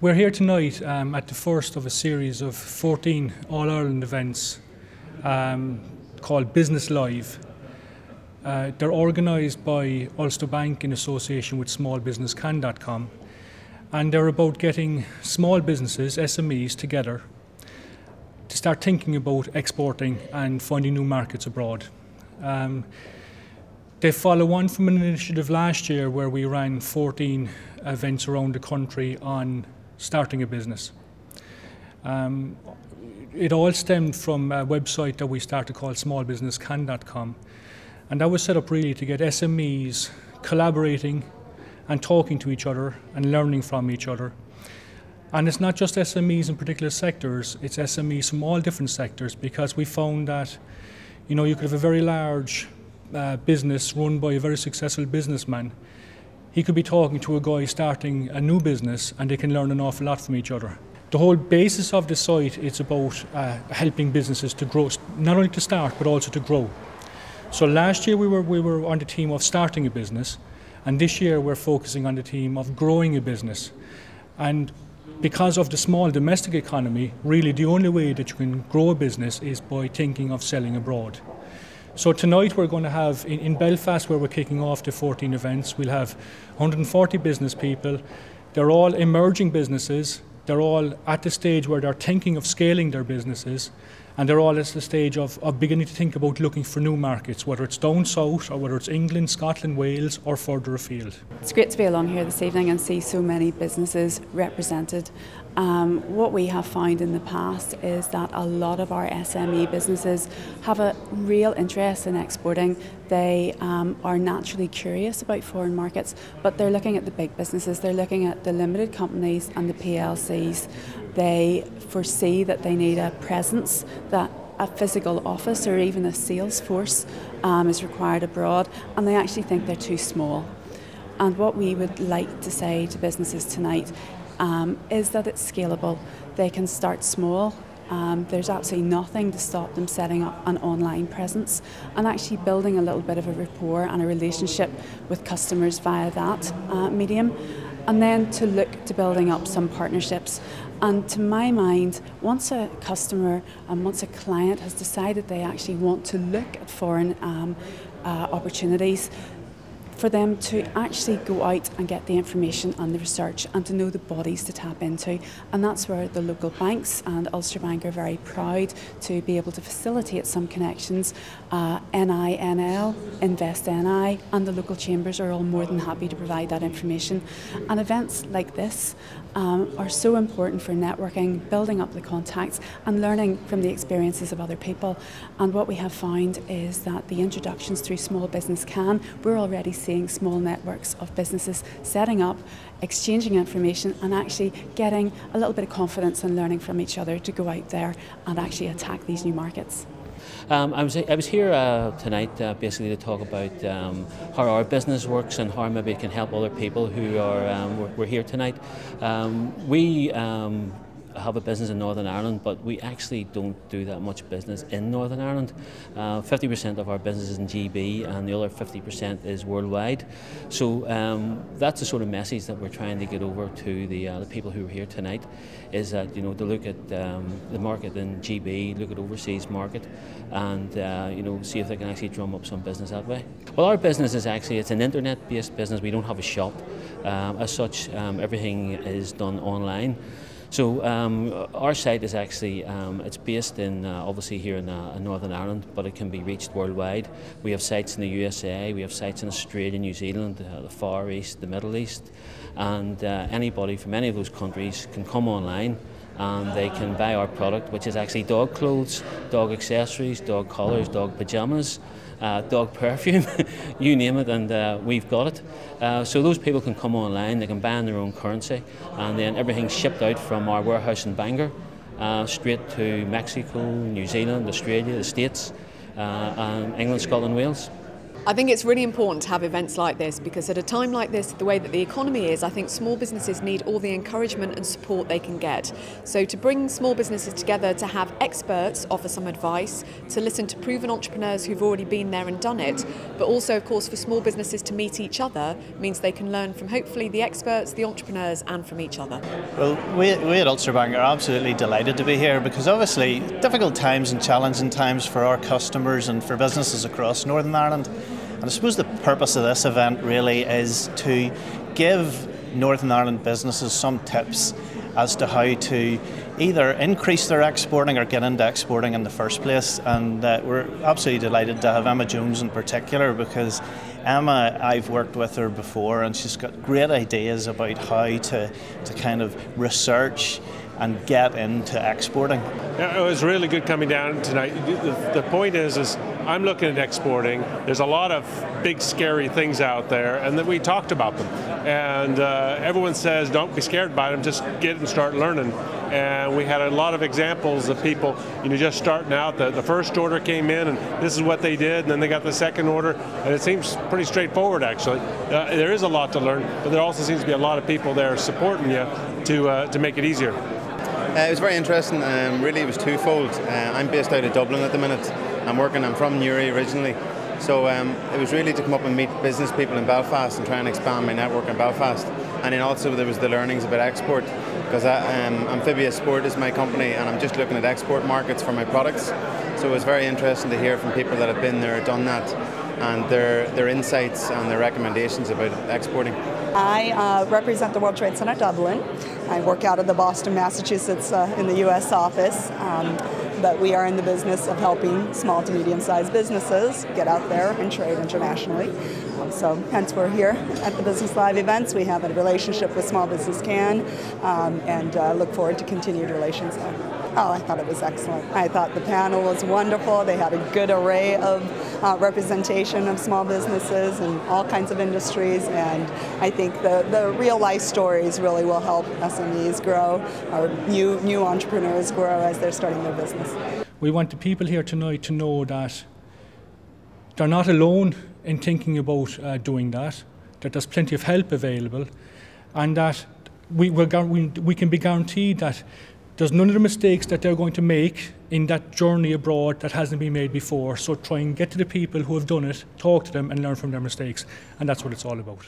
We're here tonight at the first of a series of 14 All-Ireland events called Business Live. They're organised by Ulster Bank in association with smallbusinesscan.com, and they're about getting small businesses, SMEs, together to start thinking about exporting and finding new markets abroad. They follow on from an initiative last year where we ran 14 events around the country on starting a business. It all stemmed from a website that we started called smallbusinesscan.com, and that was set up really to get SMEs collaborating and talking to each other and learning from each other. And it's not just SMEs in particular sectors, it's SMEs from all different sectors, because we found that you could have a very large business run by a very successful businessman. He could be talking to a guy starting a new business, and they can learn an awful lot from each other. The whole basis of the site is about helping businesses to grow, not only to start but also to grow. So last year we were on the team of starting a business, and this year we're focusing on the team of growing a business. And because of the small domestic economy, really the only way that you can grow a business is by thinking of selling abroad. So tonight we're going to have, in Belfast, where we're kicking off the 14 events, we'll have 140 business people. They're all emerging businesses. They're all at the stage where they're thinking of scaling their businesses, and they're all at the stage of beginning to think about looking for new markets, whether it's down south or whether it's England, Scotland, Wales or further afield. It's great to be along here this evening and see so many businesses represented. What we have found in the past is that a lot of our SME businesses have a real interest in exporting. They are naturally curious about foreign markets, but they're looking at the big businesses. They're looking at the limited companies and the PLCs. They foresee that they need a presence, that a physical office or even a sales force is required abroad, and they actually think they're too small. And what we would like to say to businesses tonight is that it's scalable. They can start small. There's absolutely nothing to stop them setting up an online presence and actually building a little bit of a rapport and a relationship with customers via that medium, and then to look to building up some partnerships. And to my mind, once a customer and once a client has decided they actually want to look at foreign opportunities, for them to actually go out and get the information and the research and to know the bodies to tap into. And that's where the local banks and Ulster Bank are very proud to be able to facilitate some connections. NINL, Invest NI and the local chambers are all more than happy to provide that information. And events like this are so important for networking, building up the contacts and learning from the experiences of other people. And what we have found is that the introductions through Small Business Can, we're already seeing small networks of businesses setting up, exchanging information and actually getting a little bit of confidence and learning from each other to go out there and actually attack these new markets. I was here tonight basically to talk about how our business works and how maybe it can help other people who are we're here tonight. We have a business in Northern Ireland, but we actually don't do that much business in Northern Ireland. 50% of our business is in GB and the other 50% is worldwide. So that's the sort of message that we're trying to get over to the people who are here tonight, is that to look at the market in GB, look at overseas market, and see if they can actually drum up some business that way. Well, our business is actually, it's an internet-based business. We don't have a shop as such. Everything is done online. So our site is actually, it's based in, obviously here in Northern Ireland, but it can be reached worldwide. We have sites in the USA, we have sites in Australia, New Zealand, the Far East, the Middle East, and anybody from any of those countries can come online and they can buy our product, which is actually dog clothes, dog accessories, dog collars, dog pyjamas, dog perfume, you name it, and we've got it. So those people can come online, they can buy in their own currency, and then everything's shipped out from our warehouse in Bangor straight to Mexico, New Zealand, Australia, the States, and England, Scotland, Wales. I think it's really important to have events like this, because at a time like this, the way that the economy is, I think small businesses need all the encouragement and support they can get. So to bring small businesses together, to have experts offer some advice, to listen to proven entrepreneurs who've already been there and done it, but also of course for small businesses to meet each other means they can learn from hopefully the experts, the entrepreneurs and from each other. Well, we at Ulster Bank are absolutely delighted to be here, because obviously difficult times and challenging times for our customers and for businesses across Northern Ireland. And I suppose the purpose of this event really is to give Northern Ireland businesses some tips as to how to either increase their exporting or get into exporting in the first place. And we're absolutely delighted to have Emma Jones in particular, because Emma, I've worked with her before and she's got great ideas about how to kind of research and get into exporting. Yeah, it was really good coming down tonight. The point is I'm looking at exporting. There's a lot of big scary things out there, and then we talked about them. And everyone says don't be scared by them, just get and start learning. And we had a lot of examples of people, just starting out. The first order came in and this is what they did, and then they got the second order, and it seems pretty straightforward actually. There is a lot to learn, but there also seems to be a lot of people there supporting you to make it easier. It was very interesting. Really, it was twofold. I'm based out of Dublin at the minute. I'm from Newry originally. So it was really to come up and meet business people in Belfast and try and expand my network in Belfast. And then also there was the learnings about export, because Amphibious Sport is my company and I'm just looking at export markets for my products. So it was very interesting to hear from people that have been there, done that, and their insights and their recommendations about exporting. I represent the World Trade Center Dublin. I work out of the Boston, Massachusetts in the U.S. office, but we are in the business of helping small to medium-sized businesses get out there and trade internationally. So hence we're here at the Business Live events. We have a relationship with Small Business Can, and look forward to continued relations there. Oh, I thought it was excellent. I thought the panel was wonderful. They had a good array of representation of small businesses and all kinds of industries, and I think the real life stories really will help SMEs grow, or new entrepreneurs grow as they're starting their business. We want the people here tonight to know that they're not alone in thinking about doing that there's plenty of help available, and that we can be guaranteed that there's none of the mistakes that they're going to make in that journey abroad that hasn't been made before. So try and get to the people who have done it, talk to them and learn from their mistakes, and that's what it's all about.